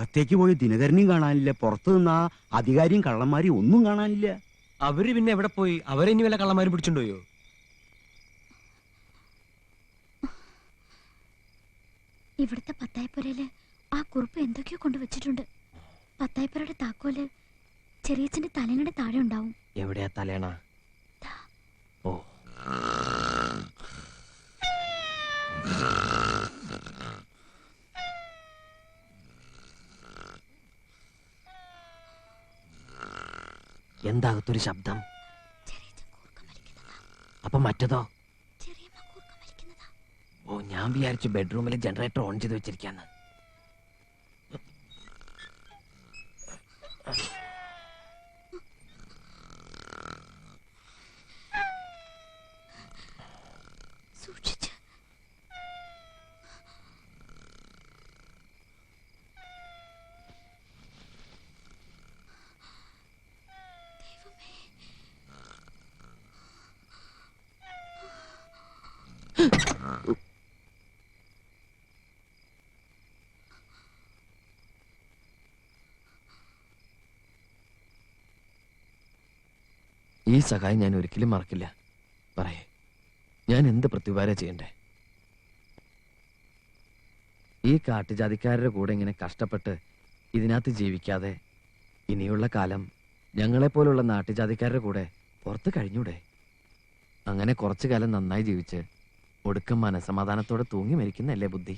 അകത്തേക്ക് പോയി ദിനകരനെയും കാണാനില്ല, പുറത്തു നിന്നാ അധികാരിയും കള്ളന്മാരെയും ഒന്നും കാണാനില്ല. അവര് പിന്നെ എവിടെ പോയി? അവരെ ഇനി വല്ല കള്ളന്മാരും പിടിച്ചിട്ടുണ്ടോയോ? ഇവിടുത്തെ പത്തായപ്പുരയില് ആ കുറിപ്പ് എന്തൊക്കെയോ കൊണ്ടുവച്ചിട്ടുണ്ട്. പത്തായപ്പുരയുടെ താക്കോല് ചെറിയച്ഛന്റെ തലയുടെ താഴെ ഉണ്ടാവും. എവിടെയാ തലേണ? ഓ, എന്താകത്തൊരു ശബ്ദം? അപ്പൊ മറ്റതോ? ഓ, ഞാൻ വിചാരിച്ചു ബെഡ്റൂമിൽ ജനറേറ്റർ ഓൺ ചെയ്ത് വെച്ചിരിക്കാന്ന്. ഈ സഹായം ഞാൻ ഒരിക്കലും മറക്കില്ല. പറയേ, ഞാൻ എന്ത് പ്രത്യുപകാരം ചെയ്യണ്ടേ? ഈ കാട്ടുജാതിക്കാരുടെ കൂടെ ഇങ്ങനെ കഷ്ടപ്പെട്ട് ഇതിനകത്ത് ജീവിക്കാതെ ഇനിയുള്ള കാലം ഞങ്ങളെപ്പോലുള്ള നാട്ടുജാതിക്കാരുടെ കൂടെ പുറത്ത് കഴിഞ്ഞൂടെ? അങ്ങനെ കുറച്ചു കാലം നന്നായി ജീവിച്ച് ഒടുക്കം മനസമാധാനത്തോടെ തൂങ്ങി മരിക്കുന്നല്ലേ ബുദ്ധി?